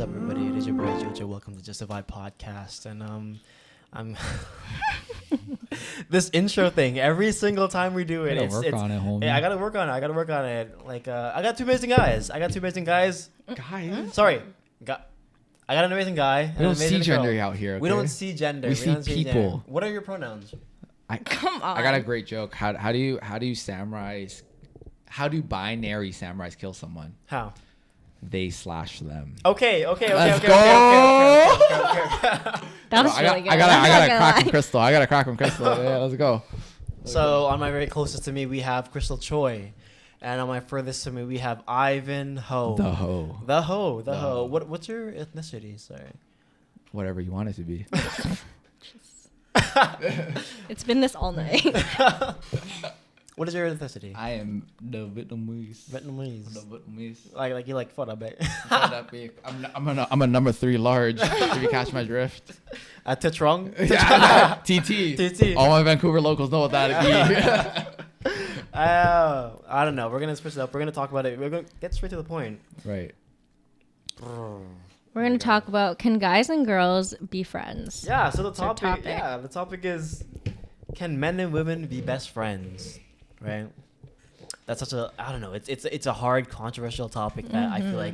is up, everybody? It is your boy Jojo. Welcome to Just a Vibe podcast. And I'm this intro thing. Every single time we do it, it's work on it, homie. Yeah, I gotta work on it. Like, I got two amazing guys. Guys, Sorry, I got an amazing guy. we don't see gender out here. Okay? We don't see gender. We see people. Gender. What are your pronouns? Come on. I got a great joke. How do binary samurais kill someone? How? They slash them. Okay. Let's Okay. That was really good. I got a crack from Crystal. Yeah, let's go. So on my very closest to me, we have Crystal Choi. And on my furthest to me, we have Ivan Ho. The hoe. The hoe. What's your ethnicity? Sorry. Whatever you want it to be. It's been this all night. What is your ethnicity? I am the Vietnamese. Like you like photo bit. I'm a number 3 large. If you catch my drift. Tetrong? Yeah, TT. TT. All my Vancouver locals know what that is. I don't know. We're gonna switch it up. We're gonna talk about it. We're gonna get straight to the point. Right. We're going to talk about, can guys and girls be friends? Yeah. So the our topic. Yeah. The topic is, can men and women be best friends? Right. That's such a. I don't know. It's a hard, controversial topic that I feel like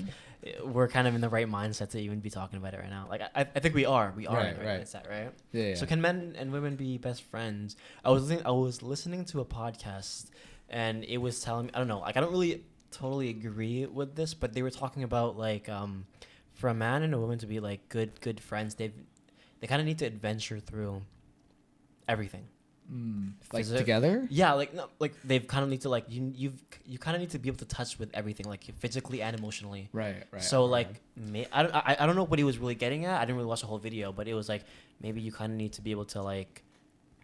we're kind of in the right mindset to even be talking about it right now. Like I think we are. We are in the right mindset, right? Yeah. So can men and women be best friends? I was listening to a podcast, and it was telling me, I don't know, like I don't really totally agree with this, but they were talking about like for a man and a woman to be like good friends, they kind of need to adventure through everything. Like together? Yeah, like no, like they've kind of need to like you kind of need to be able to touch with everything, like physically and emotionally. Right. So like, I don't know what he was really getting at. I didn't really watch the whole video, but it was like maybe you kind of need to be able to like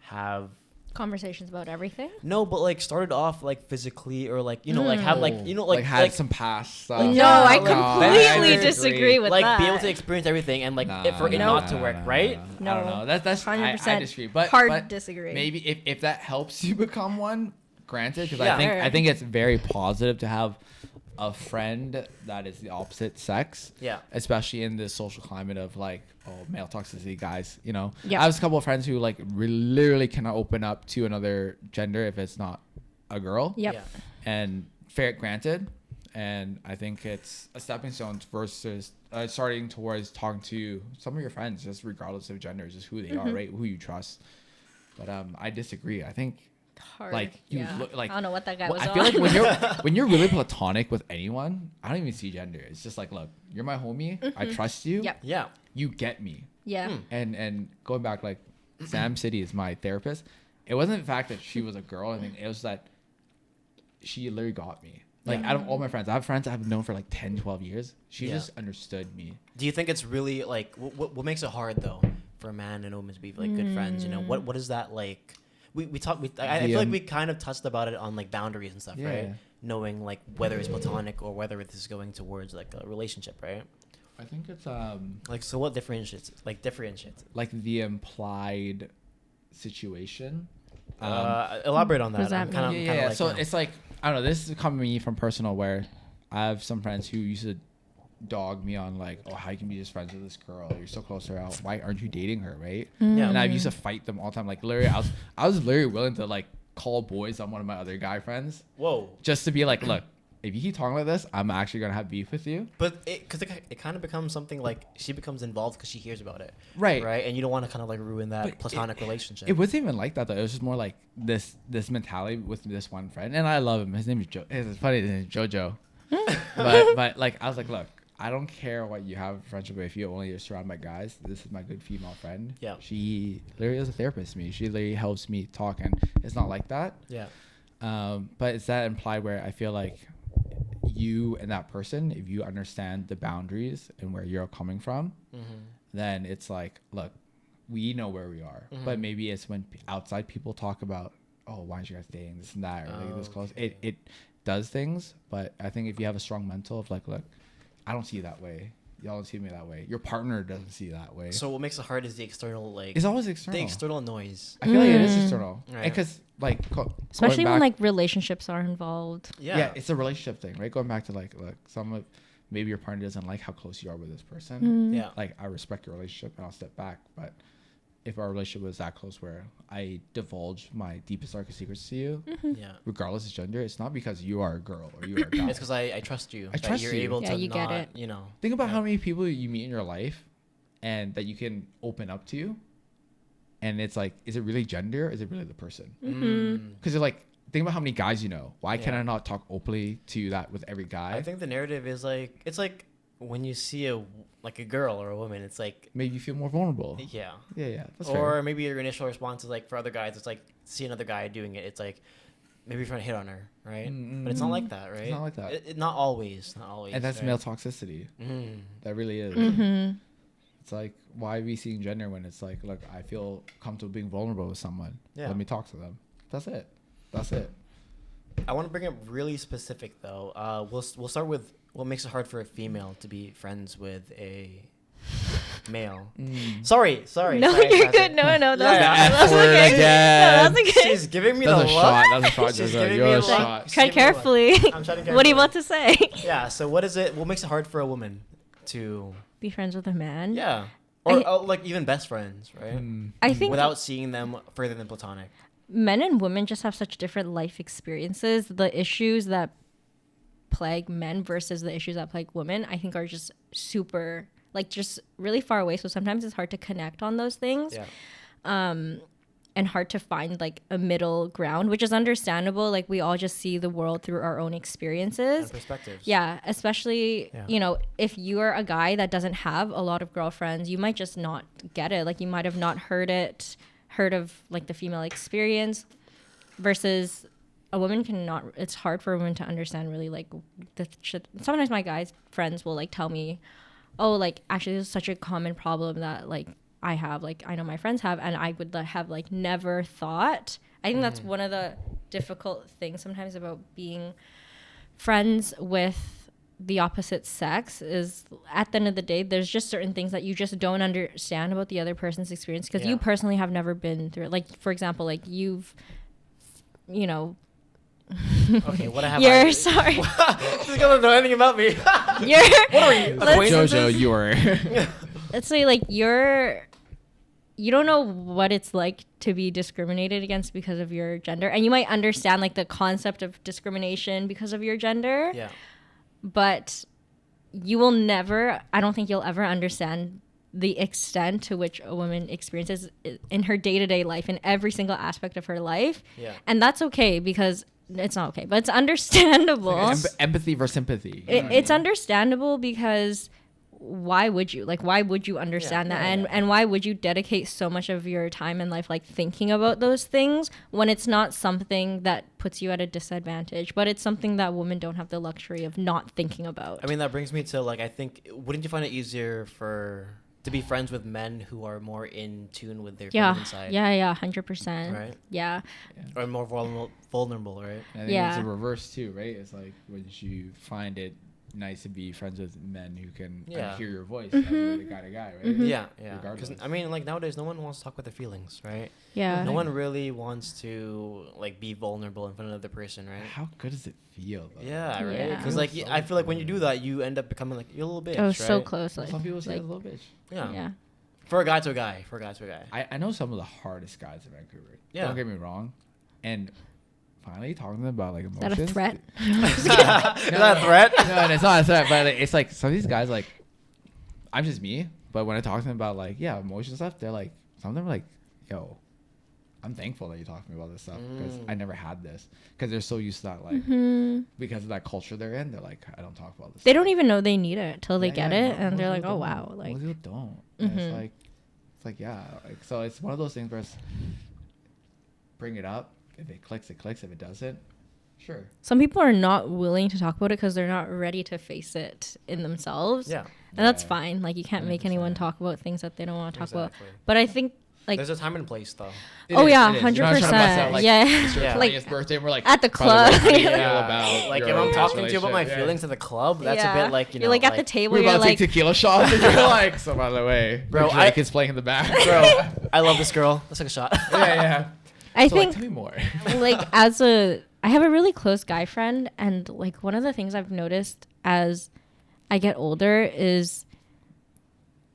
have Conversations about everything? no, but like started off like physically or like like have like like had some past stuff. No, I like, completely I disagree with like that. be able to experience everything and like for it not to work, right? No. I don't know. That's 100% I disagree. But hard disagree. Maybe if that helps you become one, granted, because Yeah. I think it's very positive to have a friend that is the opposite sex. Yeah. Especially in this social climate of like, male toxicity, guys. Yeah. I have a couple of friends who like literally cannot open up to another gender if it's not a girl. Yep. Yeah. And granted. And I think it's a stepping stone versus starting towards talking to some of your friends, just regardless of gender, just who they are, right? Who you trust. But I disagree. I think Hard. like you look like I don't know what that guy was I on. feel like when you're really platonic with anyone, I don't even see gender. It's just like, look, you're my homie. I trust you. Yep. Yeah. You get me. Yeah. And going back, like Sam City is my therapist. It wasn't the fact that she was a girl. I think it was that she literally got me. Like out of all my friends, I have friends I've known for like 10, 12 years. She just understood me. Do you think it's really like what makes it hard though for a man and a woman to be like good friends? You know, what is that like? I feel like we kind of touched about it on like boundaries and stuff, right? Yeah. Knowing like whether it's platonic or whether this is going towards like a relationship, right? I think it's like, so what differentiates like the implied situation. Elaborate on that. What does that I'm mean? kinda like, So it's like, I don't know, this is coming to me from personal, where I have some friends who used to dog me on like, how you can be just friends with this girl, you're so close to her, why aren't you dating her, right? Yeah. And I used to fight them all the time, like literally I was literally willing to like call boys on one of my other guy friends, whoa, just to be like, look, if you keep talking like this, I'm actually gonna have beef with you. but because it kind of becomes something like she becomes involved because she hears about it, right, and you don't want to kind of like ruin that But platonic relationship. It wasn't even like that though. It was just more like this mentality with this one friend, and I love him. His name is Joe. It's funny, his name is Jojo. but like I was like, look, I don't care what you have a friendship with. If you only are surrounded by guys, this is my good female friend. Yeah. She literally is a therapist to me. She literally helps me talk, and it's not like that. Yeah. But it's that implied where I feel like you and that person, if you understand the boundaries and where you're coming from, then it's like, look, we know where we are. But maybe it's when outside people talk about, why aren't you guys dating, this and that, or like this close. It does things, but I think if you have a strong mental of like, look, I don't see you that way. Y'all don't see me that way. Your partner doesn't see you that way. So what makes it hard is the external, like It's always external. the external noise. I feel like it is external. Right. Because like Especially going when back, like relationships are involved. Yeah. it's a relationship thing, right? Going back to like some of maybe your partner doesn't like how close you are with this person. Yeah. Like, I respect your relationship and I'll step back. But if our relationship was that close where I divulge my deepest, darkest secrets to you, Yeah. regardless of gender, it's not because you are a girl or you are a guy. It's because I trust you. I that trust you're you. able Yeah, to you get not, it. you know. Think about how many people you meet in your life and that you can open up to. And it's like, is it really gender? Or is it really the person? Because you're like, think about how many guys you know. Why can Yeah. I not talk openly to that with every guy? I think the narrative is like, it's like when you see a girl or a woman, it's like, Maybe you feel more vulnerable. yeah. Yeah. That's Or fair. maybe your initial response is like, for other guys, it's like, see another guy doing it. It's like, maybe you're trying to hit on her, right? But it's not like that, right? not like that. Not always. Not always. And that's right? male toxicity. That really is. It's like, why are we seeing gender when it's like, look, I feel comfortable being vulnerable with someone. Yeah. Let me talk to them. That's it. I want to bring it really specific though. We'll start with what makes it hard for a female to be friends with a male. Sorry. No, sorry, you're Tasha. good. No, Yeah, that's F word okay. No, again. that's okay. She's giving me That's the a look. shot. That's a shot. She's Jojo. giving You're me a a shot. look. Tread Give me one. carefully. I'm treading What do you carefully. want to say? Yeah. So what makes it hard for a woman to? Be friends with a man. Yeah. Or I- like even best friends, right? I think Without seeing them further than platonic. men and women just have such different life experiences. The issues that plague men versus the issues that plague women, I think, are just super, like, just really far away. So sometimes it's hard to connect on those things. Yeah. And hard to find like a middle ground, which is understandable. Like, we all just see the world through our own experiences. And perspectives. Yeah, especially, Yeah. you know, if you're a guy that doesn't have a lot of girlfriends, you might just not get it. Like, you might have not heard of like the female experience, versus a woman cannot. It's hard for a woman to understand really like the shit. Sometimes my guys friends will like tell me, oh, like, actually this is such a common problem that like I have, like I know my friends have, and I would have like never thought. I think that's one of the difficult things sometimes about being friends with the opposite sex, is at the end of the day there's just certain things that you just don't understand about the other person's experience because you Yeah. personally have never been through it. Like, for example, like you know, Okay. What I have. you're sorry. She's gonna know anything about me. You're What are you? Let's- Acquaintances? Jojo, you are. let's say like you don't know what it's like to be discriminated against because of your gender, and you might understand like the concept of discrimination because of your gender, Yeah. but you will never, I don't think you'll ever understand the extent to which a woman experiences in her day-to-day life, in every single aspect of her life. Yeah. And that's okay, because it's not okay, but it's understandable. Empathy versus sympathy. It's understandable, because why would you understand that? And why would you dedicate so much of your time in life like thinking about those things when it's not something that puts you at a disadvantage, but it's something that women don't have the luxury of not thinking about? I mean, that brings me to like, I think, wouldn't you find it easier to be friends with men who are more in tune with their feminine side? Yeah, 100%. Right? Yeah. Or more vulnerable, right? I think it's the reverse too, right? It's like, would you find it nice to be friends with men who can hear your voice as you're the guy to guy, right? Yeah, yeah. Because Regardless. I mean, like nowadays, no one wants to talk with their feelings, right? Yeah. No one really wants to like be vulnerable in front of the person, right? How good does it feel, though? Yeah, right. Yeah. Because like So I feel like when you do that, you end up becoming like you're a little bitch. Oh, right? so close. Some people say like, it's a little bitch. Yeah. yeah. For a guy to a guy. I know some of the hardest guys in Vancouver. Yeah. Don't get me wrong. And finally talking to them about like Is emotions. that a threat? Is that a threat? No, and it's not a threat, but it's like some of these guys, like, I'm just me, but when I talk to them about like, emotional stuff, they're like, some of them are like, yo, I'm thankful that you talked to me about this stuff because I never had this, because they're so used to that, like, because of that culture they're in, they're like, I don't talk about this. They don't even know they need it till they Yeah, get yeah, it, no, and they're most like, people oh don't. wow, like, Most people don't. And it's like yeah, like, so it's one of those things where it's bring it up. If it clicks, it clicks. If it doesn't, sure. some people are not willing to talk about it because they're not ready to face it in themselves. Yeah. And that's Yeah. fine. Like, you can't make anyone 100%. talk about things that they don't want to talk Exactly. about. But I think, like, There's a time and place though. Oh, yeah, You're not trying to bust 100%. out, like, Yeah. it's your Yeah. 20th birthday, and we're like at the by way, club. how do you feel Yeah. about Like your if I'm past talking to you about my relationship? feelings at the club, that's a Yeah. bit like, you know, you're like at the table, We're you're about to like, take tequila shots, and you're like, so by the way, Bro, bro, Drake is playing in the back. bro, I love this girl. Let's take a shot. yeah. I So, think, like, tell me more. like, I have a really close guy friend, and like one of the things I've noticed as I get older is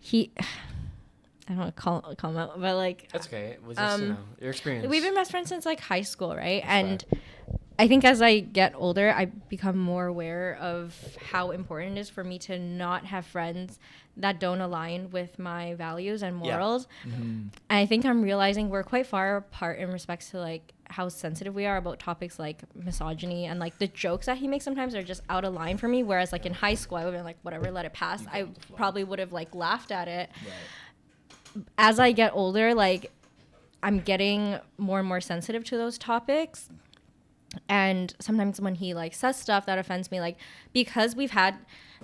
he. I don't want to call him out, but like That's okay. It was just, your experience. we've been best friends since like high school, right? That's And I think as I get older, I become more aware of how important it is for me to not have friends that don't align with my values and morals. Mm-hmm. And I think I'm realizing we're quite far apart in respects to like how sensitive we are about topics like misogyny, and like the jokes that he makes sometimes are just out of line for me. Whereas like in high school, I would have been like, whatever, let it pass. I probably would have like laughed at it. Right. As I get older, like I'm getting more and more sensitive to those topics. And sometimes when he like says stuff that offends me, like because we've had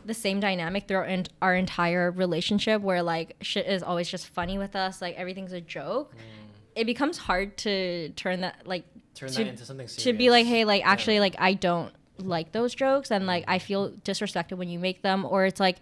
the same dynamic throughout our entire relationship where like shit is always just funny with us, like everything's a joke, it becomes hard to turn that into something serious. To be like, hey, like actually like I don't like those jokes, and like I feel disrespected when you make them, or it's like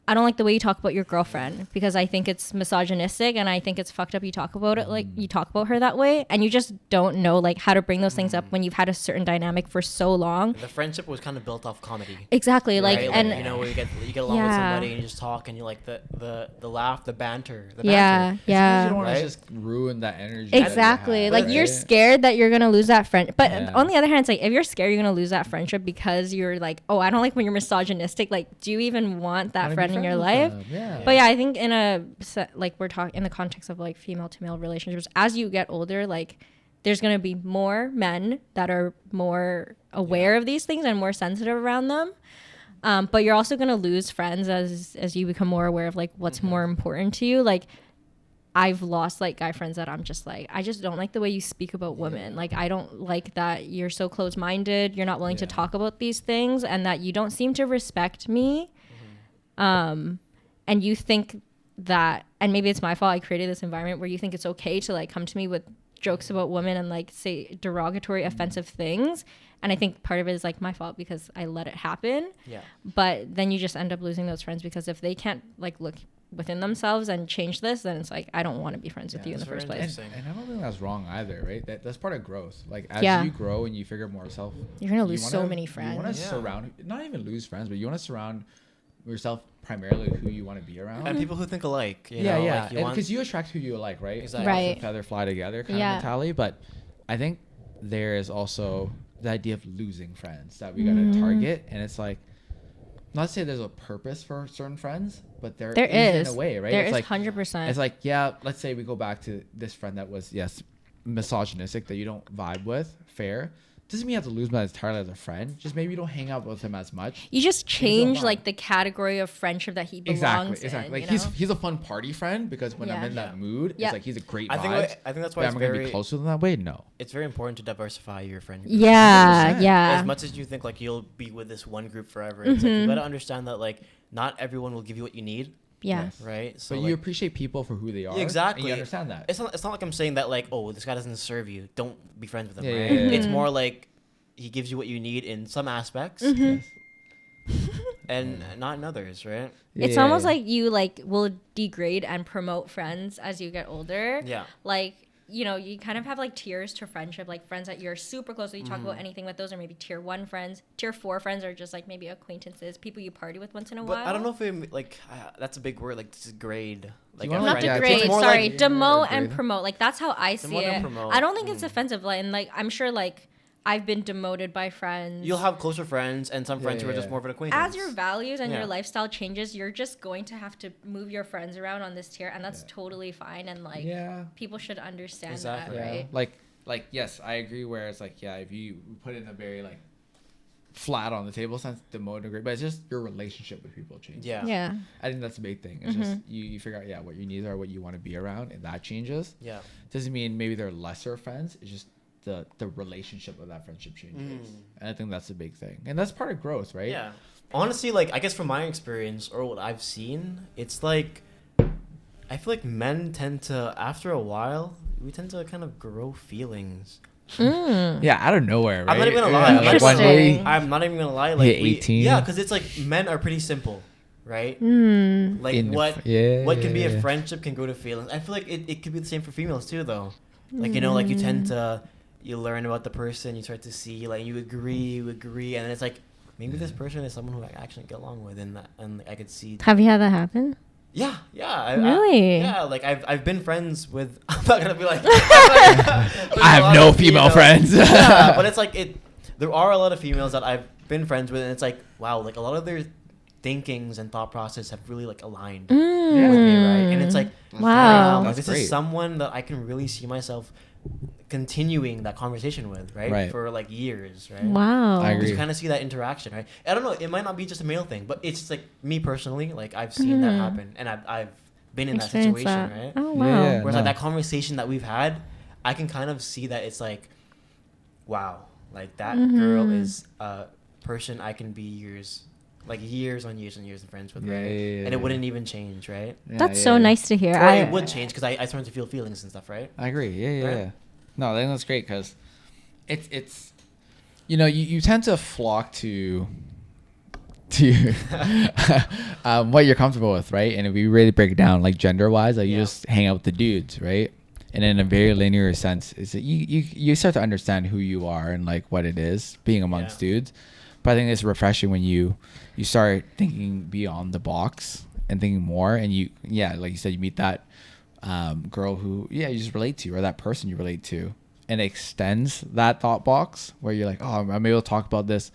I don't like the way you talk about your girlfriend because I think it's misogynistic and I think it's fucked up you talk about it like you talk about her that way, and you just don't know like how to bring those things up when you've had a certain dynamic for so long. The friendship was kind of built off comedy. Exactly, right? like and you know, you get along with somebody and you just talk and you like the laugh, the banter. Yeah. You don't want to just ruin that energy. Exactly. That like right? You're scared that you're gonna lose that friend. But on the other hand, it's like if you're scared you're gonna lose that friendship because you're like, oh, I don't like when you're misogynistic. Like, do you even want that friend in your life? But yeah, I think in we're talking in the context of like female to male relationships, as you get older, like there's going to be more men that are more aware of these things and more sensitive around them. But you're also going to lose friends as you become more aware of like what's more important to you. Like I've lost like guy friends that I'm just like, I just don't like the way you speak about women. Like I don't like that you're so closed-minded, you're not willing to talk about these things, and that you don't seem to respect me. And you think that, and maybe it's my fault, I created this environment where you think it's okay to like come to me with jokes about women and like say derogatory, offensive things. And I think part of it is like my fault because I let it happen. Yeah. But then you just end up losing those friends because if they can't like look within themselves and change this, then it's like, I don't want to be friends with you in the first place. And I don't think that's wrong either, right? That's part of growth. Like as you grow and you figure more yourself, you're going to lose so many friends. You want to surround, not even lose friends, but you want to surround yourself primarily who you want to be around, and people who think alike. You know? Like because you attract who you like, right? Exactly. Right. Feather fly together kind of mentality. But I think there is also the idea of losing friends that we got to target, and it's like, not to say there's a purpose for certain friends, but there is in a way, right? There it's is like 100%. It's like, yeah, let's say we go back to this friend that was misogynistic that you don't vibe with. Fair. Doesn't mean you have to lose him entirely as a friend. Just maybe you don't hang out with him as much. You just change like the category of friendship that he belongs in. Like he's a fun party friend because when I'm in that mood, it's like he's a great vibe. I think that's why I'm gonna be close to them that way. No, it's very important to diversify your friend group. Yeah. As much as you think like you'll be with this one group forever, it's like you gotta understand that like not everyone will give you what you need. Yeah. Yes. Right. So you appreciate people for who they are. Exactly. And you understand that. It's not like I'm saying that like, oh, this guy doesn't serve you, don't be friends with him. Right. Yeah. It's more like he gives you what you need in some aspects, and not in others, right? It's almost like you like will degrade and promote friends as you get older. Yeah. Like, you know, you kind of have like tiers to friendship, like friends that you're super close with, you talk about anything with, those are maybe tier 1 friends. Tier 4 friends are just like maybe acquaintances, people you party with once in a while. But I don't know if it, like that's a big word, like degrade. Like not degrade, sorry, demote and promote. Like that's how I see it. I don't think it's offensive. Like, and like I'm sure like I've been demoted by friends. You'll have closer friends and some friends who are just more of an acquaintance. As your values and your lifestyle changes, you're just going to have to move your friends around on this tier, and that's totally fine. And like, people should understand that, right? Like yes, I agree. Where it's like, if you put it in a very like flat on the table sense, demote, degrade, but it's just your relationship with people changes. Yeah. I think that's a big thing. It's just you figure out what your needs are, what you want to be around, and that changes. Yeah. Doesn't mean maybe they're lesser friends. It's just the relationship of that friendship changes. And I think that's a big thing, and that's part of growth, right? Yeah. Honestly, like I guess from my experience or what I've seen, it's like I feel like men tend to, after a while, we tend to kind of grow feelings. Yeah, out of nowhere, right? I'm not even gonna lie. Like one day, I'm not even gonna lie. Like 18. Yeah, because it's like men are pretty simple, right? Like what can be a friendship can grow to feelings. I feel like it could be the same for females too, though. Like you know, like you tend to. You learn about the person, you start to see, like, you agree, and then it's like, maybe this person is someone who I actually get along with, and I could see. Have you had that happen? Yeah. Really? Yeah, like I've been friends with. I'm not gonna be like. I have no female friends. Yeah, but it's like there are a lot of females that I've been friends with, and it's like, wow, like a lot of their thinkings and thought process have really like aligned with me, right? And it's like, wow, like, That's this great. is someone that I can really see myself continuing that conversation with, right? For like years, right? Wow. I Because agree. you kind of see that interaction, right? I don't know. It might not be just a male thing, but it's just like me personally. Like I've seen that happen, and I've been in that Experience situation, that. right? Oh wow. Yeah. Whereas No. like that conversation that we've had, I can kind of see that it's like, wow, like that girl is a person I can be years on years and years and friends with, Yeah, right? yeah, yeah, And it yeah. wouldn't even change, right? Yeah, That's yeah, so yeah. nice to hear. Or it would change because I started to feel feelings and stuff, right? I agree. Yeah. Right? Yeah. No, I think that's great because it's you tend to flock to what you're comfortable with, right? And if we really break it down, like gender wise, like you just hang out with the dudes, right? And in a very linear sense, is that you start to understand who you are and like what it is being amongst dudes. But I think it's refreshing when you start thinking beyond the box and thinking more, and like you said, you meet that girl who you just relate to, or that person you relate to, and it extends that thought box where you're like, oh, I'm able to talk about this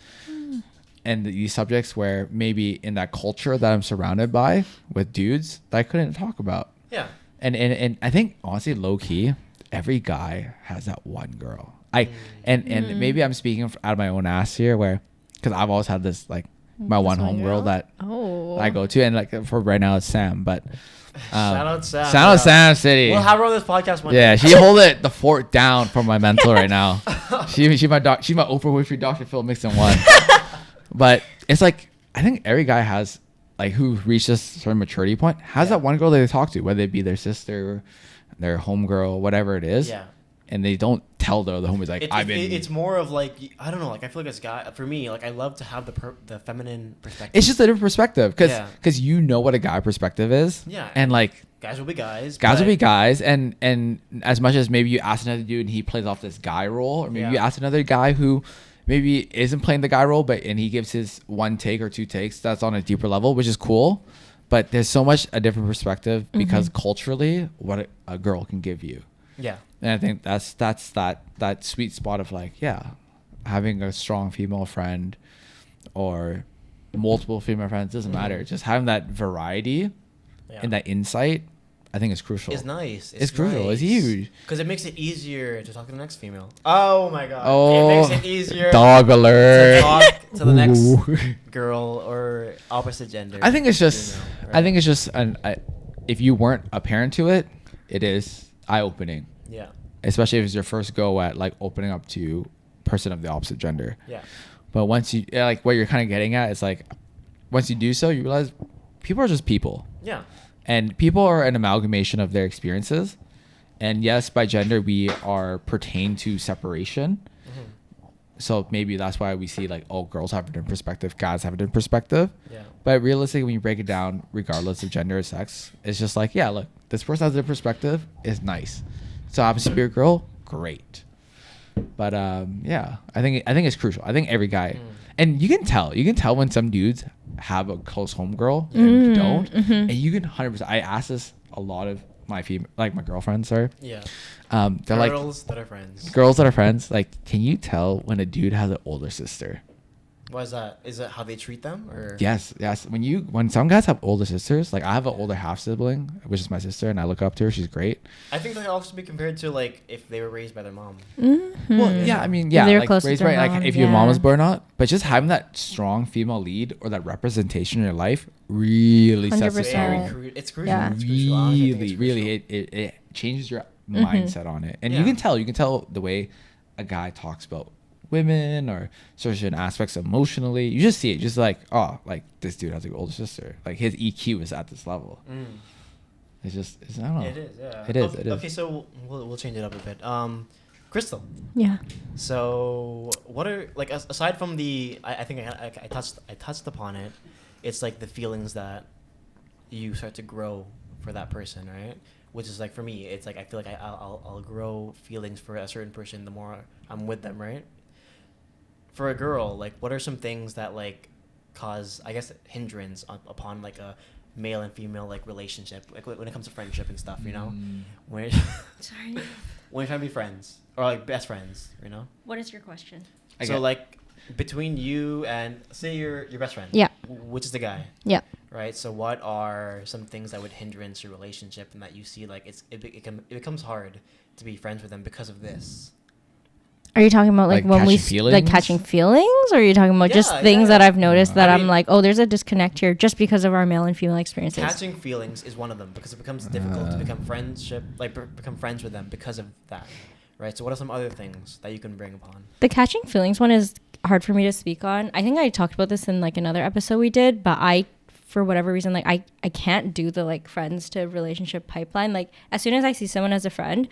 and these subjects where maybe in that culture that I'm surrounded by with dudes that I couldn't talk about. Yeah. And I think honestly, low key, every guy has that one girl. And maybe I'm speaking out of my own ass here, where because I've always had this like my one home girl that I go to, and like for right now it's Sam, but Shout out Sam. shout out Sam City. We'll have her on this podcast one Yeah, day. she hold the fort down for my mental right now. She's my Oprah Winfrey Dr. Phil mixed in one. But it's like I think every guy has like who reached this certain maturity point has that one girl that they talk to, whether it be their sister, their homegirl, whatever it is. Yeah. And they don't tell the homies like It's more of like, I don't know, like I feel like as guy, for me, like I love to have the feminine perspective. It's just a different perspective because you know what a guy perspective is. Yeah. And like guys will be guys. guys will be guys, and as much as maybe you ask another dude and he plays off this guy role, or maybe you ask another guy who maybe isn't playing the guy role, and he gives his one take or two takes that's on a deeper level, which is cool. But there's so much a different perspective because culturally, what a girl can give you. Yeah. And I think that's that sweet spot of like, having a strong female friend or multiple female friends doesn't matter. Just having that variety and that insight, I think is crucial. It's nice. It's crucial. It's huge. Because it makes it easier to talk to the next female. Oh my god. Oh, it makes it easier dog to alert. talk to the next Ooh. girl or opposite gender. I think it's just, female, I think it's just if you weren't a parent to it, it is eye opening. Yeah. Especially if it's your first go at like opening up to person of the opposite gender. Yeah. But once you like what you're kind of getting at is like once you do so, you realize people are just people. Yeah. And people are an amalgamation of their experiences. And yes, by gender we are pertain to separation. So maybe that's why we see like, oh, girls have a different perspective, guys have a different perspective. Yeah. But realistically, when you break it down, regardless of gender or sex, it's just like, yeah, look, this person has a different perspective. It's nice. So happens to be a girl, great. But yeah, I think it's crucial. I think every guy, and you can tell when some dudes have a close homegirl and don't, and you can 100%. I ask this a lot of my my girlfriends. Sorry. Yeah. They're like Girls that are friends. girls that are friends. Like, can you tell when a dude has an older sister? Why is that? Is it how they treat them, or? Yes. When some guys have older sisters, like I have an older half sibling, which is my sister, and I look up to her. She's great. I think that also be compared to like if they were raised by their mom. Well, yeah, I mean, They're like close to raised their right, mom, like if your mom yeah. was born or not, but just having that strong female lead or that representation in your life really sets the 100%. tone. It's crucial. Yeah. It's crucial. I honestly think it's Really, crucial. it changes your mindset on it, and you can tell the way a guy talks about women or certain aspects emotionally. You just see it, just like, oh, like this dude has an older sister, like his EQ is at this level. It's I don't know. It is, yeah. It is, Okay, it is. Okay, so we'll change it up a bit. Crystal. Yeah. So what are like aside from the I think I touched upon it. It's like the feelings that you start to grow for that person, right? Which is like for me, it's like I feel like I'll grow feelings for a certain person the more I'm with them, right? for a girl, like, what are some things that like cause, I guess, hindrance upon like a male and female like relationship, like when it comes to friendship and stuff, you know? When Sorry. when you're trying to be friends or like best friends, you know? What is your question? So like between you and say your best friend, Yeah. which is the guy, Yeah. right? So what are some things that would hindrance your relationship and that you see like it becomes hard to be friends with them because of this? Are you talking about like Like when we catching like catching feelings, or are you talking about just Yeah, things yeah. that I've noticed that I I'm mean- like, oh, there's a disconnect here just because of our male and female experiences? Catching feelings is one of them because it becomes difficult to become become friends with them because of that, right? So what are some other things that you can bring upon? The catching feelings one is hard for me to speak on. I think I talked about this in like another episode we did, but for whatever reason, like I can't do the like friends to relationship pipeline. Like as soon as I see someone as a friend,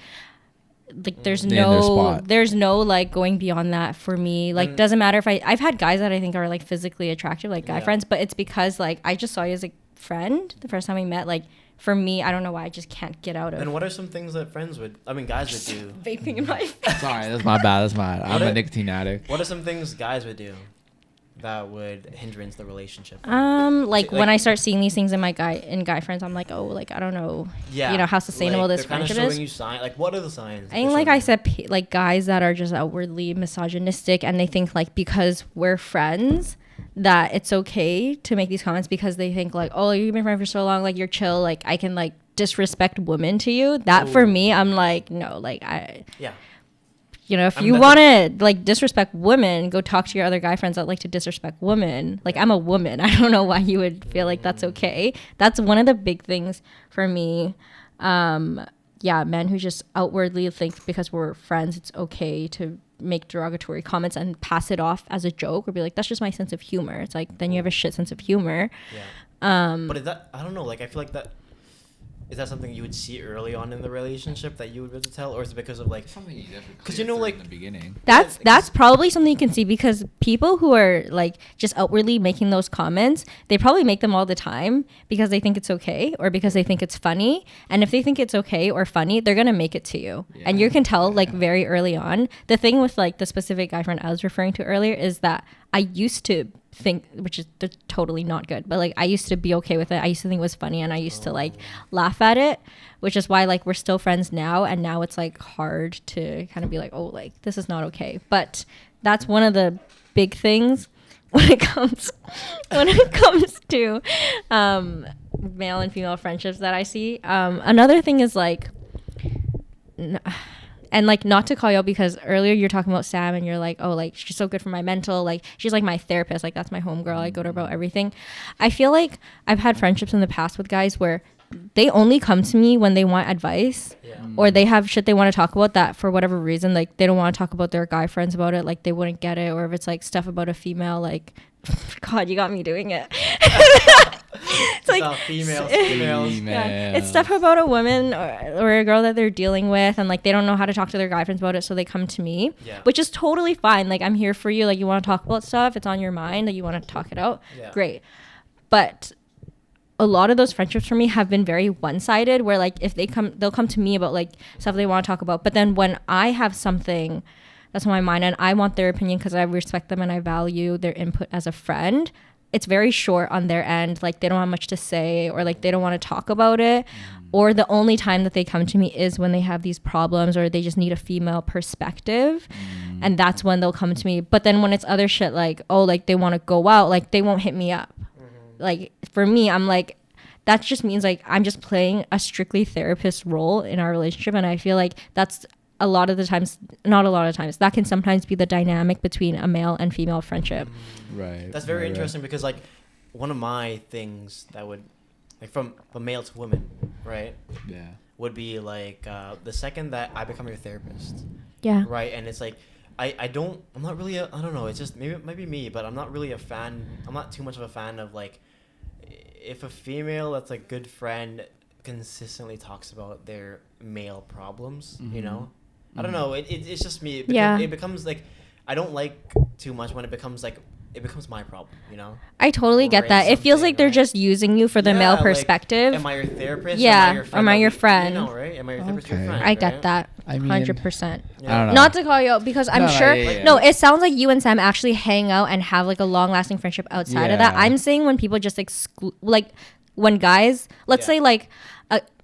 like there's Stay in their no spot. like going beyond that for me. Like doesn't matter if I've had guys that I think are like physically attractive, like guy friends, but it's because like I just saw you as a friend the first time we met. Like for me, I don't know why I just can't get out of And what are some things that guys would do? vaping in my face. Sorry, that's my bad. That's my. I'm What a are- nicotine addict. What are some things guys would do that would hindrance the relationship? Like when Like- I start seeing these things in my guy friends, I'm like, oh, like I don't know, you know how sustainable this they're kinda friendship showing is. you like what are the signs? I think, like I said, like guys that are just outwardly misogynistic, and they think like because we're friends that it's okay to make these comments because they think like, oh, you've been friends for so long, like you're chill, like I can like disrespect women to you. That for me, I'm like, no, like you know, if you want to like disrespect women, go talk to your other guy friends that like to disrespect women. Like I'm a woman. I don't know why you would feel like that's okay. That's one of the big things for me. Men who just outwardly think because we're friends, it's okay to make derogatory comments and pass it off as a joke or be like, that's just my sense of humor. It's like, then you have a shit sense of humor. But is that, I don't know, like I feel like that, is that something you would see early on in the relationship that you would be able to tell, or is it because of like Something you definitely 'cause you know, like- in the beginning. That's probably something you can see because people who are like just outwardly making those comments, they probably make them all the time because they think it's okay or because they think it's funny. And if they think it's okay or funny, they're gonna make it to you. And you can tell like very early on. The thing with like the specific guy friend I was referring to earlier is that I used to think, which is totally not good, but like I used to be okay with it. I used to think it was funny and I used to like laugh at it, which is why like we're still friends now, and now it's like hard to kind of be like, oh, like this is not okay. But that's one of the big things when it comes to male and female friendships that I see. Another thing is like and like not to call you out because earlier you're talking about Sam and you're like, oh, like she's so good for my mental, like she's like my therapist, like that's my homegirl, I go to her about everything. I feel like I've had friendships in the past with guys where they only come to me when they want advice or they have shit they want to talk about that for whatever reason, like they don't want to talk about their guy friends about it, like they wouldn't get it, or if it's like stuff about a female, like God, you got me doing it. It's like females. yeah. It's stuff about a woman or a girl that they're dealing with, and like they don't know how to talk to their guy friends about it, so they come to me, which is totally fine. Like I'm here for you. Like you want to talk about stuff, it's on your mind, like you want to talk it out. Great. But a lot of those friendships for me have been very one-sided, where like if they'll come to me about like stuff they want to talk about, but then when I have something that's on my mind and I want their opinion because I respect them and I value their input as a friend, it's very short on their end. Like they don't have much to say, or like they don't want to talk about it, or the only time that they come to me is when they have these problems or they just need a female perspective, and that's when they'll come to me. But then when it's other shit like, oh, like they want to go out, like they won't hit me up. Like for me, I'm like, that just means like I'm just playing a strictly therapist role in our relationship, and I feel like that's a lot of the times, not a lot of times, that can sometimes be the dynamic between a male and female friendship. Right. That's very interesting because like one of my things that would like from male to women, right? Yeah. Would be like the second that I become your therapist. Yeah. Right, and it's like I'm not really I don't know, it's just maybe it might be me, but I'm not really a fan. I'm not too much of a fan of like if a female that's a good friend consistently talks about their male problems, you know. I don't know. It's just me. It becomes like I don't like too much when it becomes like it becomes my problem, you know? I totally Or get that. It feels something, like they're right? just using you for the Yeah, male like, perspective. Am I your therapist? Yeah, Am I your friend? am I your friend? You know, right? Am I your therapist or Okay. your friend? I get right? that. I mean, 100%. Yeah. I don't know. Not to call you out because I'm No, sure. yeah. No, it sounds like you and Sam actually hang out and have like a long lasting friendship outside of that. Yeah. I'm saying when people just exclude, like when guys, let's Yeah. say like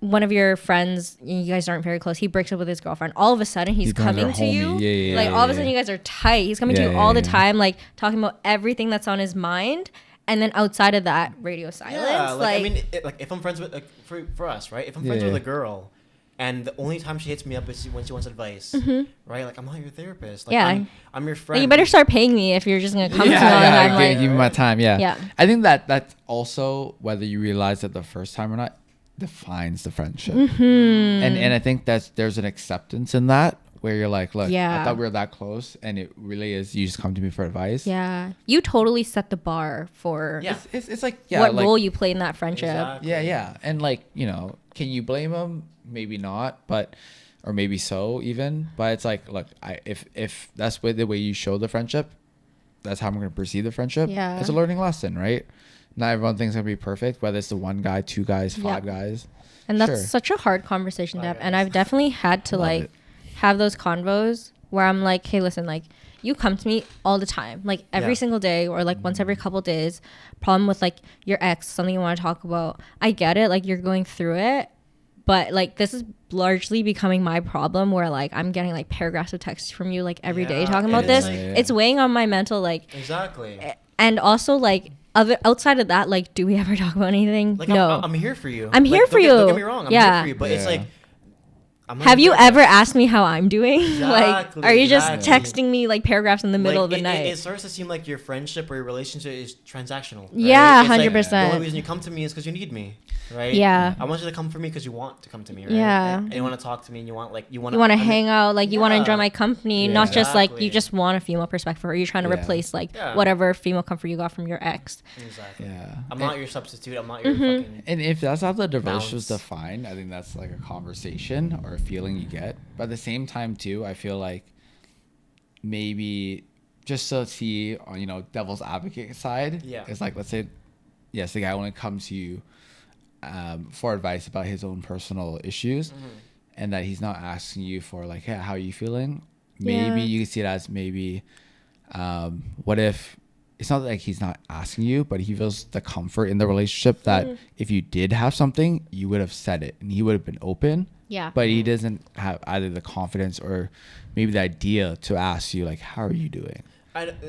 one of your friends, you guys aren't very close, he breaks up with his girlfriend. All of a sudden, he's becomes coming her to homie. you. Yeah, like all of a sudden, you guys are tight. He's coming to you Yeah, all the yeah. time, like talking about everything that's on his mind. And then outside of that, radio silence. Yeah, like I mean, like if I'm friends with like for us, right? If I'm friends Yeah. with a girl, and the only time she hits me up is when she wants advice, right? Like I'm not your therapist. Like, Yeah. I'm your like, friend. you better start paying me if you're just gonna come to me all the yeah, time. give, Like, give me my time. Yeah. Yeah. I think that's also whether you realize it the first time or not defines the friendship. And I think there's an acceptance in that where you're like, look, I Yeah. thought we were that close, and it really is. You just come to me for advice. yeah, you totally set the bar for Yeah. It's like yeah, what like, role you play in that friendship. Exactly. yeah, and like can you blame him? Maybe not, but or maybe so even. But it's like, look, if that's the way you show the friendship, that's how I'm gonna perceive the friendship. Yeah. It's a learning lesson, right? Not everyone thinks it's gonna be perfect, whether it's the one guy, two guys, five guys. And that's Sure. such a hard conversation to have. Bye, And guys. I've definitely had to Love like it. have those convos where I'm like, hey, listen, like you come to me all the time, like every Yeah. single day or like once every couple days. Problem with like your ex, something you want to talk about. I get it, like you're going through it. But like this is largely becoming my problem where like I'm getting like paragraphs of text from you like every day Yeah, talking it about is this. like- Yeah. It's weighing on my mental like Exactly. and also like outside of that, like do we ever talk about anything? Like no. I'm here for you. I'm Like, here for Don't get you. me wrong. I'm Yeah. here for you. But it's Yeah. like, I'm not Have you your ever therapist. asked me how I'm doing? like, Exactly, are you just exactly. texting me like paragraphs in the middle of the Like, night? It starts to seem like your friendship or your relationship is transactional. Right? Yeah, It's like, 100%. the only reason you come to me is because you need me, right? Yeah. I want you to come for me because you want to come to me, right? Yeah. And you want to talk to me, and you want you want to hang out, like you want to enjoy Yeah. my company, Yeah. not just like you Exactly. just want a female perspective, or you're trying to Yeah. replace like Yeah. whatever female comfort you got from your ex. Exactly. Yeah. I'm not your substitute. I'm not your Mm-hmm. fucking. And if that's how the relationship's Balance. defined, I think that's like a conversation or a feeling you get. But at the same time, too, I feel like maybe just to see on devil's advocate side, Yeah. it's like, let's say, yes, the guy only comes to you for advice about his own personal issues, and that he's not asking you for like, hey, how are you feeling? Maybe Yeah. you can see it as maybe, what if it's not like he's not asking you, but he feels the comfort in the relationship that if you did have something, you would have said it and he would have been open. Yeah. But he doesn't have either the confidence or maybe the idea to ask you like, how are you doing?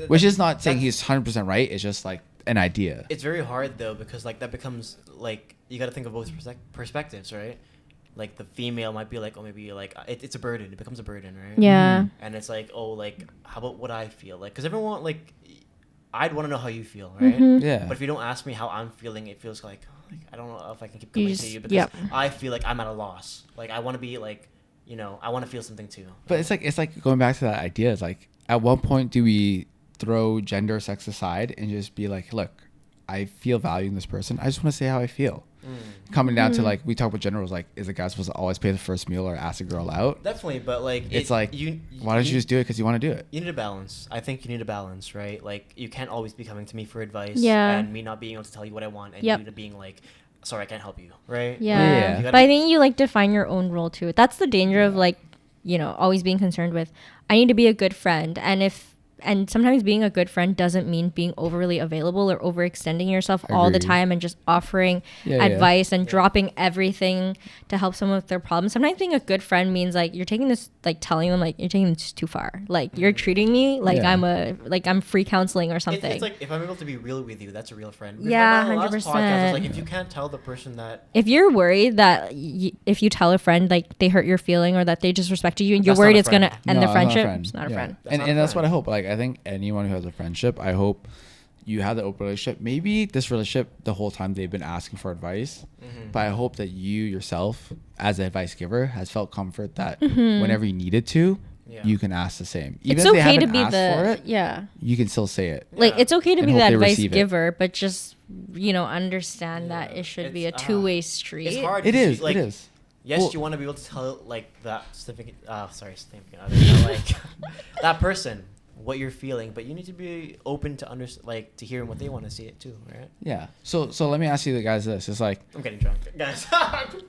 Which is not saying he's 100% right. It's just like an idea. It's very hard though because like that becomes like you got to think of both perspectives, right? Like the female might be like, oh, maybe like it's a burden. It becomes a burden, right? Yeah. And it's like, oh, like how about what I feel like? Because everyone like, I'd want to know how you feel, right? Mhm. Yeah. But if you don't ask me how I'm feeling, it feels like I don't know if I can keep You coming just- to you because yep. I feel like I'm at a loss. Like I want to be like, I want to feel something too. But it's like going back to that idea. It's like, at what point do we throw gender or sex aside and just be like, look, I feel value in this person. I just want to say how I feel. Coming down to like, we talk about gender roles, like, is a guy supposed to always pay the first meal or ask a girl out? Definitely, but like It's like, why don't you just do it because you want to do it? You need a balance. I think you need a balance, right? Like you can't always be coming to me for advice, Yeah. and me not being able to tell you what I want, and Yep. you being like, "Sorry, I can't help you," right? Yeah. Yeah. You gotta But I be- think you like define your own role too. That's the danger of like, always being concerned with, I need to be a good friend. And sometimes being a good friend doesn't mean being overly available or overextending yourself all the Agreed. time and just offering Yeah, advice and dropping everything to help someone with their problems. Sometimes being a good friend means like you're taking this, like telling them like you're taking this too far. Like you're treating me like Yeah. I'm free counseling or It's something. like if I'm able to be real with you, that's a real friend. Because Yeah, on the last 100%. podcast, it's like if you can't tell the person that If you're worried that if you tell a friend like they hurt your feeling or that they disrespected you and you're That's not worried a it's gonna friend. end No, the I'm not a friendship, friend. it's not a Yeah. friend. That's not a And that's what friend. I hope. Like, I think anyone who has a friendship, I hope you have the open relationship. Maybe this relationship, the whole time they've been asking for advice, but I hope that you yourself, as an advice giver, has felt comfort that whenever you needed to, Yeah. you can ask the same. Even It's if they okay to haven't be asked for the it, yeah. you can still say it. Like Yeah. it's okay to And be hope the they advice receive it. giver, but just understand that it should be a It's, two-way street. it's hard. It 'cause is. you, like, It is. Yes, Well- you want to be able to tell like that significant. Significant other, but, like that person what you're feeling, but you need to be open to to hearing what they want to see it too, right? Yeah. So let me ask you guys this. It's like I'm getting drunk, guys.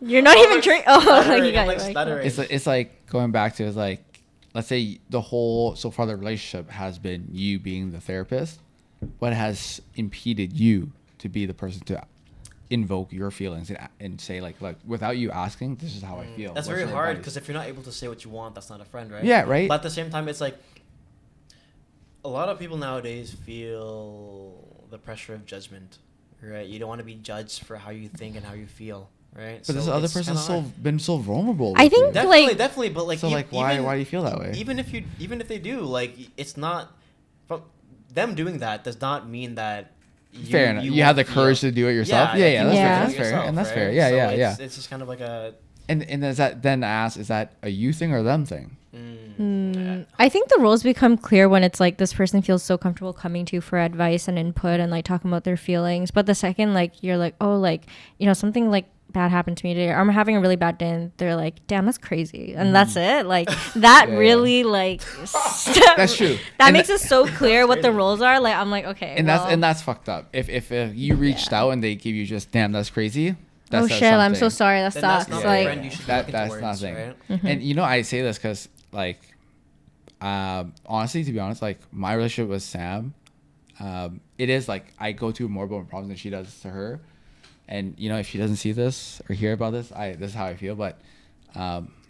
You're not even drinking. Oh, like you guys. Stuttering. it's like going back to, it's like, let's say the whole so far the relationship has been you being the therapist. What has impeded you to be the person to invoke your feelings and say like, look, without you asking, this is how I feel. That's What's very your hard, advice? because if you're not able to say what you want, that's not a friend, right? Yeah, right. But at the same time, it's like a lot of people nowadays feel the pressure of judgment, right? You don't want to be judged for how you think and how you feel, right? But this other it's person's kinda been so vulnerable. I with think you. definitely, but like, so like, why do you feel that way? even if they do, like, it's not from them doing that does not mean that Fair enough. You have the courage to do it yourself. Yeah, that's fair. And that's fair. Yeah. It's just kind of like a. And is that then ask, is that a you thing or them thing? I think the roles become clear when it's like this person feels so comfortable coming to you for advice and input and like talking about their feelings. But the second like you're like, oh, like, you know, something like bad happened to me today, or I'm having a really bad day, and they're like, damn, that's crazy, and that's it. Like that really like that's true. That and makes it so clear what the roles are. Like I'm like, okay, and that's fucked up. If you reached out and they give you just, damn, that's crazy. Oh shit, I'm so sorry. That then sucks. That's not like friend you should that's look towards, nothing. Right? Mm-hmm. And you know, I say this because like, honestly, to be honest, like my relationship with Sam, it is like I go through more problems than she does to her. And you know, if she doesn't see this or hear about this, this is how I feel. But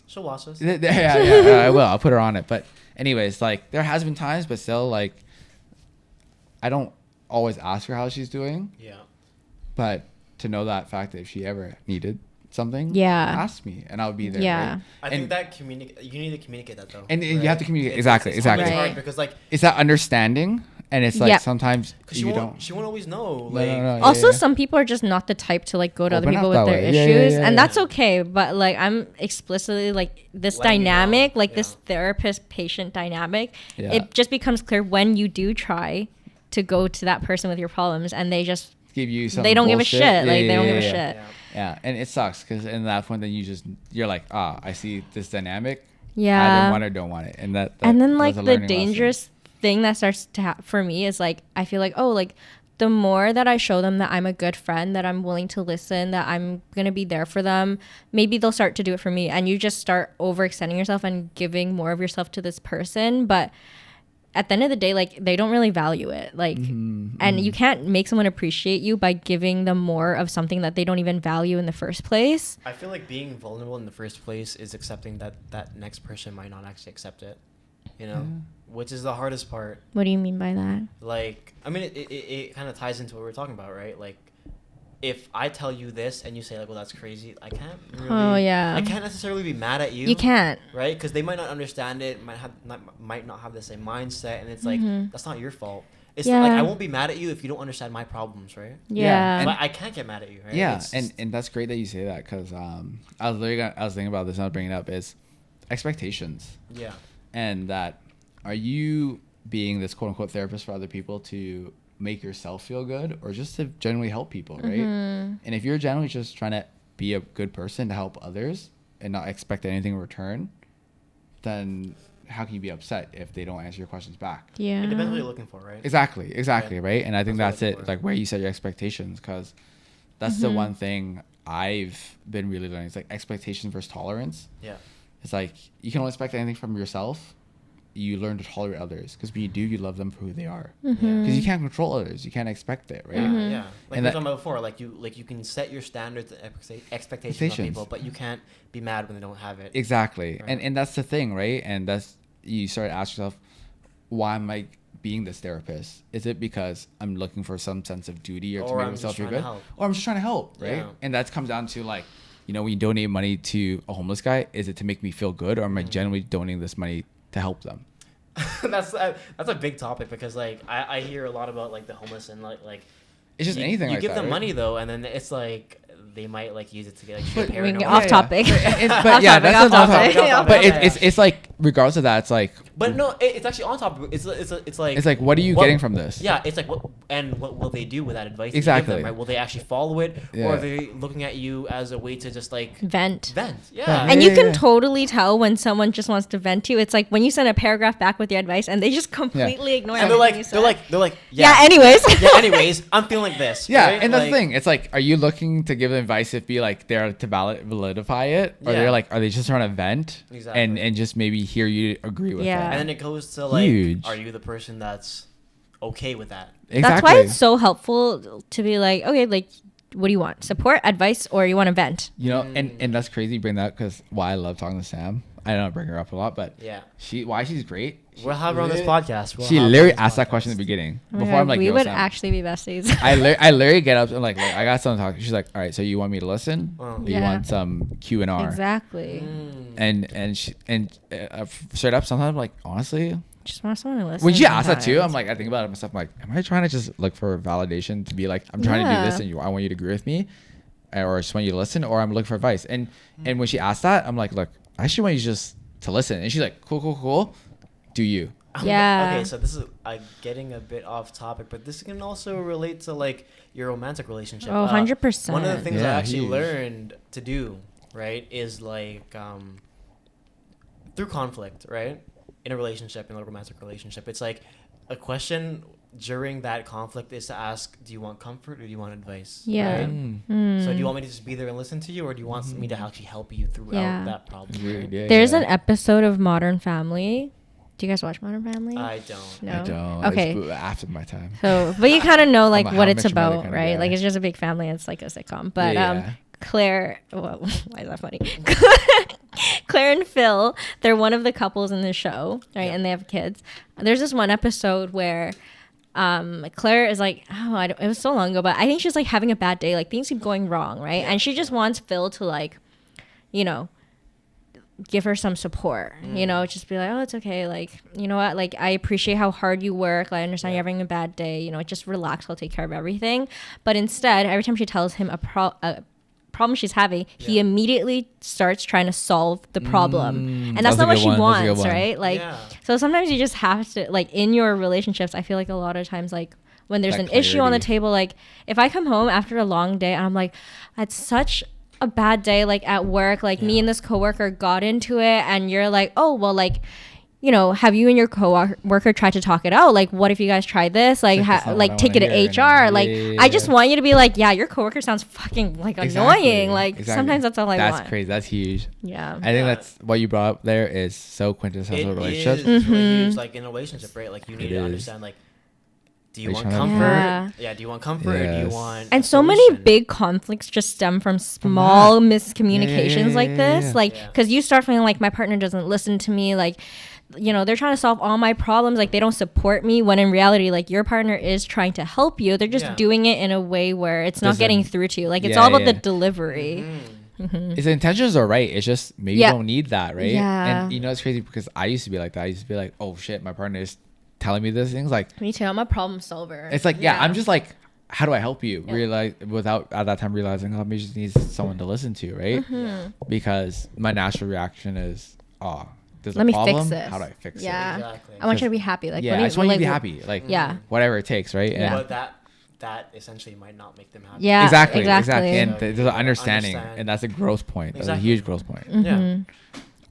she'll watch this. I will. I'll put her on it. But anyways, like there has been times, but still, like I don't always ask her how she's doing. Yeah. But to know that fact that if she ever needed something, ask me and I'll be there. Yeah. Right? I think that you need to communicate that though. And right? you have to communicate. Exactly. It's hard because like it's that understanding, and it's like sometimes you don't. She won't always know. No, Like no. Also, some people are just not the type to like go to other Open people up with that their way. issues, Yeah, and that's okay. But like, I'm explicitly like this Letting you know. dynamic, like Yeah. this therapist-patient dynamic. Yeah. It just becomes clear when you do try to go to that person with your problems, and they just give you some. they don't give a bullshit. shit. Like they don't give a shit. Yeah. Yeah, and it sucks because in that point, then you're like, I see this dynamic. Yeah. I don't want it, don't want it, and that And then like was a the learning dangerous thing that starts to happen for me is like I feel like, oh, like the more that I show them that I'm a good friend, that I'm willing to listen, that I'm gonna be there for them, maybe they'll start to do it for me. And you just start overextending yourself and giving more of yourself to this person, but at the end of the day, like they don't really value it, like and you can't make someone appreciate you by giving them more of something that they don't even value in the first place. I feel like being vulnerable in the first place is accepting that that next person might not actually accept it, you know, which is the hardest part. What do you mean by that? Like, I mean, it kind of ties into what we're talking about, right? Like, if I tell you this and you say like, well, that's crazy, I can't really, I can't necessarily be mad at you. You can't. Right? Because they might not understand it, might not have the same mindset, and it's like, that's not your fault. It's like, I won't be mad at you if you don't understand my problems, right? Yeah. But I can't get mad at you, right? Yeah, and that's great that you say that because I was thinking about this and I was bringing it up is expectations. Yeah. And that are you being this quote unquote therapist for other people to make yourself feel good or just to generally help people, right? And if you're generally just trying to be a good person to help others and not expect anything in return, then how can you be upset if they don't answer your questions back? Yeah. It depends what you're looking for, right? Exactly, right? And I think that's what it, like where you set your expectations, because that's the one thing I've been really learning. It's like expectation versus tolerance. Yeah. It's like you can only expect anything from yourself. You learn to tolerate others because when you do, you love them for who they are. Because you can't control others, you can't expect it, right? Yeah. Like And we were talking about before, like you can set your standards and expectations on people, but you can't be mad when they don't have it. Exactly. Right. And that's the thing, right? And that's, you start to ask yourself, why am I being this therapist? Is it because I'm looking for some sense of duty or to make myself feel good? Or I'm just trying to help, right? Yeah. And that comes down to like, you know, when you donate money to a homeless guy, is it to make me feel good or am I genuinely donating this money to help them? That's a big topic because like I hear a lot about like the homeless and like It's just anything you like give that, them right? money though, and then it's like they might like use it to get like But- shit We can paranoid. get off topic. But yeah, that's off not topic. topic. But it's like regardless of that, it's like, But no, it's actually on topic. It's like what are you what- getting from this? Yeah, it's like what will they do with that advice? that you give Exactly. them, right? Will they actually follow it, Yeah. or are they looking at you as a way to just like Vent. vent? Yeah. Yeah. And you can totally tell when someone just wants to vent to you. It's like when you send a paragraph back with your advice and they just completely ignore And everything you said. they're like, yeah, anyways. yeah. Anyways, I'm feeling like this. Yeah, right? and that's the Like, thing. It's like, are you looking to give advice if be like there to validify it, or Yeah. they're like, are they just trying to vent Exactly. and just maybe hear you agree with Yeah. And that? then it goes to like, Huge. are you the person that's okay with that? Exactly. That's why it's so helpful to be like, okay, like, what do you want? Support, advice, or you want to vent? You know, and that's crazy. You bring that because why I love talking to Sam. I don't bring her up a lot, but Yeah. why she's great. We'll have her on this podcast. She literally asked that question in the beginning Oh my before. God, I'm like, we yo, would Sam. actually be besties. I literally get up and like I got something to talk. She's like, all right, so you want me to listen? Oh. Or you Yeah. want some Q and R? Exactly. And straight up, sometimes I'm like, honestly, Just want someone to listen. when she asked that too, I'm sometimes. like, I think about it myself. I'm like, am I trying to just look for validation to be like, I'm trying to do this Yeah. and I want you to agree with me, or I just want you to listen, or I'm looking for advice. And when she asked that, I'm like, look, I actually want you just to listen. And she's like, cool. Do you? Yeah. Okay, so this is getting a bit off topic, but this can also relate to like your romantic relationship. Oh, 100%. One of the things I Yeah, actually huge. learned to do, right, is like through conflict, right, in a relationship, in a romantic relationship, it's like a question during that conflict is to ask, do you want comfort or do you want advice? Yeah. Right? Mm. So do you want me to just be there and listen to you, or do you want me to actually help you throughout Yeah. that problem? Weird, right? yeah, There's yeah. an episode of Modern Family. Do you guys watch Modern Family? I don't. No. I don't. Okay. It's after my time. So, but you kind of know like I'm a what How I it's Met Your Mother about, kinda right? guy. Like it's just a big family. It's like a sitcom. But Yeah. Claire, well, why is that funny? Claire and Phil, they're one of the couples in the show, right? Yeah. And they have kids. There's this one episode where Claire is like, it was so long ago, but I think she's like having a bad day. Like things keep going wrong, right? And she just wants Phil to like, you know, give her some support, you know, just be like, oh, it's okay. Like, you know what? Like, I appreciate how hard you work. Like, I understand you're having a bad day. You know, just relax. I'll take care of everything. But instead, every time she tells him a problem she's having, he immediately starts trying to solve the problem. And that's not what she wants, right? Like, Yeah. so sometimes you just have to, like, in your relationships, I feel like a lot of times, like, when there's That an issue on the clarity. table, like, if I come home after a long day and I'm like, it's such a bad day, like at work, like me and this coworker got into it, and you're like, oh, well, like, you know, have you and your coworker tried to talk it out? Like, what if you guys try this? Like, That's not like what I take it wanna to hear. HR. Yeah, like, yeah, I just yeah. want you to be like, yeah, your coworker sounds fucking like annoying. Like, Exactly. sometimes that's all I want. That's crazy. That's huge. Yeah. I think that's what you brought up there is so quintessential It relationships. is really huge, like in a relationship, right? Like you need It to is. understand, like, do you Are you want trying to comfort? Yeah. Yeah. Do you want comfort or do you Yes. want? And a so many solution? big conflicts just stem from small miscommunications yeah, like yeah, this. yeah. Like, Yeah. because you start feeling like my partner doesn't listen to me. Like, you know, they're trying to solve all my problems. Like, they don't support me. When in reality, like, your partner is trying to help you. They're just Yeah. doing it in a way where it's not Doesn't- getting through to you. Like, it's Yeah, all about the yeah. delivery. His intentions are right. It's just maybe Yeah. you don't need that, right? Yeah. And you know it's crazy because I used to be like that. I used to be like, oh shit, my partner is telling me these things. Like Me too. I'm a problem solver. it's like yeah, I'm just like, how do I help you? Yeah. Realize without at that time realizing, oh, maybe just needs someone to listen to, right? Because my natural reaction is, oh, there's Let a me problem. fix this. How do I fix Yeah. it? Exactly. I want you to be happy. Like, Yeah, what do I you, just want you to be like, happy. Like Yeah. whatever it takes, right? Yeah. But that essentially might not make them happy. Yeah. Exactly. exactly. And So there's you an gotta understanding, understand. and that's a growth point. That's Exactly. a huge growth point. Yeah.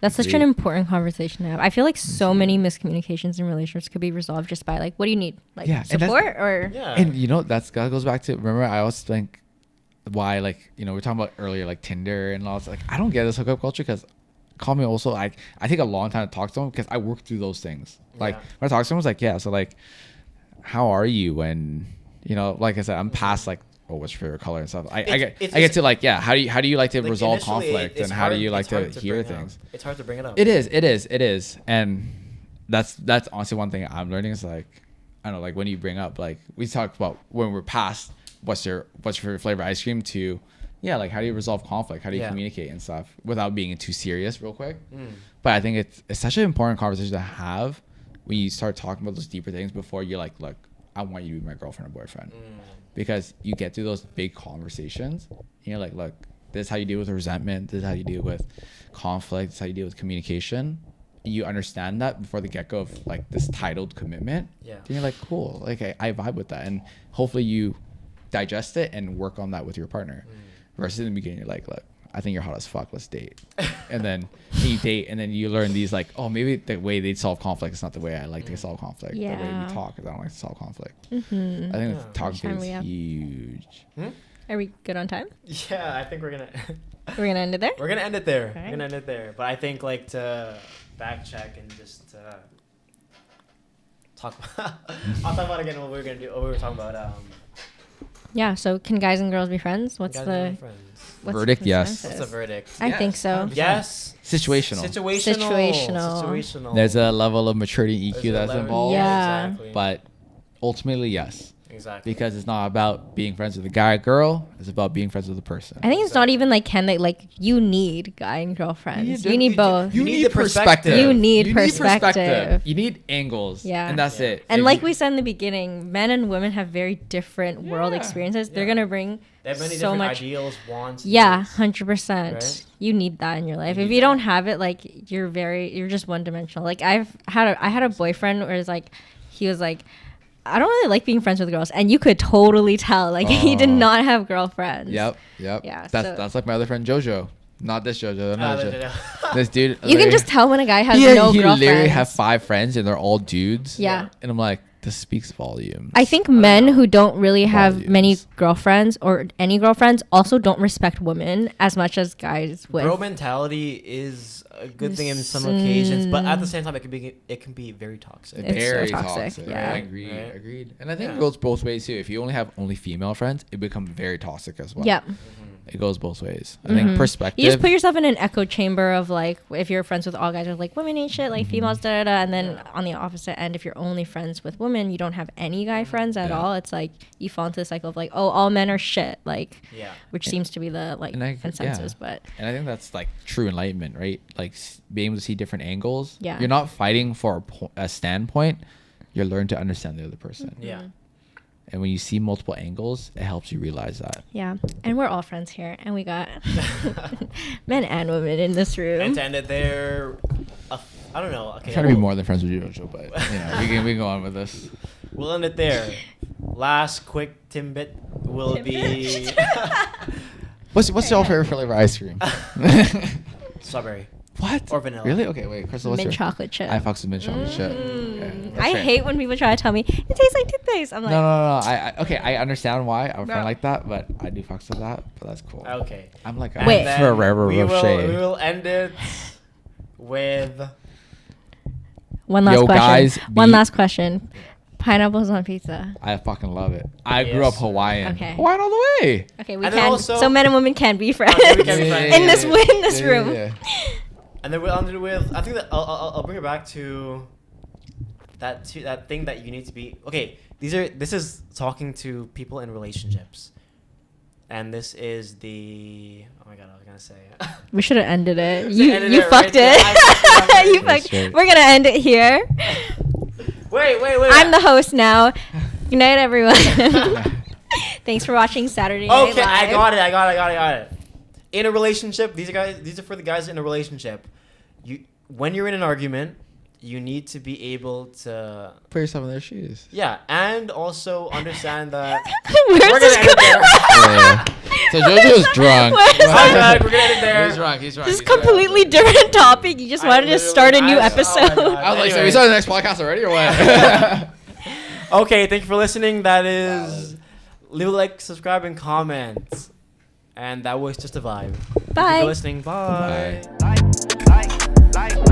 That's such an Agreed. important conversation to have. I feel like so many miscommunications in relationships could be resolved just by like, what do you need? Like Yeah, and that's- support or Yeah. And you know that goes back to, remember I always think why, like, you know, we were talking about earlier, like Tinder and all this. Like, I don't get this hookup culture because call me also, like, I take a long time to talk to someone because I work through those things. Like Yeah. when I talk to someone, it's like, yeah, so like, how are you when, you know, like I said, I'm past like, oh, what's your favorite color and stuff. I get to like, yeah, how do you like to Like, resolve initially, conflict it's and how do hard- you like it's to hard hear bring up. things? It's hard to bring it up. It is. And that's honestly one thing I'm learning is like, I don't know, like when you bring up, like we talked about when we're past what's your favorite flavor ice cream to, yeah, like how do you resolve conflict? How do you Yeah. communicate and stuff without being too serious real quick? But I think it's such an important conversation to have when you start talking about those deeper things before you're like, look, I want you to be my girlfriend or boyfriend. Because you get through those big conversations and you're like, look, this is how you deal with resentment. This is how you deal with conflict. This is how you deal with communication. you understand that before the get-go of like this titled commitment, Yeah. then you're like, cool, like I vibe with that, and hopefully you digest it and work on that with your partner. Versus in the beginning, you're like, look, I think you're hot as fuck, let's date. And then you date, and then you learn these like, oh, maybe the way they solve conflict is not the way I like to solve conflict. The way Yeah. we talk is I don't like to solve conflict. Mm-hmm. I think Yeah. talking Time is we have? huge. Are we good on time? Yeah, I think we're gonna We're gonna end it there. we're gonna end it there. Alright. We're gonna end it there. But I think like to back check and just talk. I'll talk about again what we were gonna do. What we were talking about. Yeah. So can guys and girls be friends? What's guys the and friends. what's Verdict, the yes. consensus? What's the verdict? I think so. 100%. Yes. Situational. Situational. There's a level of maturity and EQ There's a that's level- involved. Yeah. Exactly. But ultimately, yes. Exactly. Because it's not about being friends with a guy or girl. It's about being friends with a person. I think it's not even like can they like you need guy and girl friends. You need both. You need the perspective. You need perspective. You need angles. Yeah. And that's Yeah. it. And If like you- we said in the beginning, men and women have very different world Yeah. experiences. They're Yeah. gonna bring They have many so different much. ideals, wants. Yeah, needs. 100%. Right? You need that in your life. You If need you that. don't have it, like you're just one dimensional. Like I had a boyfriend where it's like he was like, I don't really like being friends with girls, and you could totally tell like he did Oh. not have girlfriends. Yep. Yeah, That's so- that's like my other friend Jojo. Not this Jojo. Another Jojo. This dude. You can just tell when a guy has no he girlfriends. literally have 5 friends and they're all dudes. Yeah. And I'm like, this speaks volumes. I think men who don't really have many Volumes. girlfriends or any girlfriends also don't respect women as much as guys would. Bro mentality is a good thing in some occasions, but at the same time, it can be very toxic. It's so Very toxic, toxic. yeah. I agree. Right? Agreed. And I think Yeah. it goes both ways too. If you only have female friends, it becomes very toxic as well. Yep. It goes both ways. I think Mhm. perspective. You just put yourself in an echo chamber of like if you're friends with all guys, are like women ain't shit, like females, da da da. And then on the opposite end, if you're only friends with women, you don't have any guy friends at Yeah. all. It's like you fall into the cycle of like, oh, all men are shit, like, Yeah. which seems to be the like And I- consensus. yeah. But And I think that's like true enlightenment, right? Like being able to see different angles. Yeah. You're not fighting for a standpoint. You learn to understand the other person. Yeah. And when you see multiple angles, it helps you realize that. yeah, and we're all friends here, and we got men and women in this room. And to end it there, I don't know. Okay, I'm trying to be more than friends with you, Jojo, but you know, we can go on with this. We'll end it there. Last quick Timbit will be What's your favorite flavor of ice cream? strawberry. What? Or vanilla. Really? Okay, wait, Crystal, what's Mint your chocolate chip. I fucks with mint chocolate chip. Mm. Okay, that's I fair. hate when people try to tell me it tastes like toothpaste. I'm No, like, no, no, no. Okay, I understand why I'm Bro. like that, but I do fucks with that. But that's cool. Okay. I'm like a Wait. And then Ferrero we Rocher. will end it with one last Yo, question. guys, One be- last question. Pineapples on pizza. I fucking love it. I grew Yes, up Hawaiian. Okay. Hawaiian all the way. Okay, we And then can. also- So men and women can be friends we can be friends. in this in this Yeah, room. yeah. and then we'll end it with I think that I'll bring it back to that thing that you need to be okay. This is talking to people in relationships. And this is the oh my god, I was gonna say We should have ended it. Should You ended you it right fucked there. it. I fucked it. You That's fucked. right. We're gonna end it here. Wait. I'm the host now. Good night, everyone. Thanks for watching Saturday Night Okay, Live. I got it. In a relationship, these are for the guys in a relationship. When you're in an argument, you need to be able to Put yourself in their shoes. yeah, and also understand that Where's we're this gonna end it there. Yeah. So JoJo's drunk. Where's My bad, we're gonna end it there. He's drunk. He's drunk. This is he's drunk. completely different topic. You just wanted to start a new episode. Oh my God. I was like, so we Anyways. started the next podcast already or what? Okay, thank you for listening. That is leave a like, subscribe, and comment. And that was just a vibe. Thank you Bye. for listening. Bye. Bye. like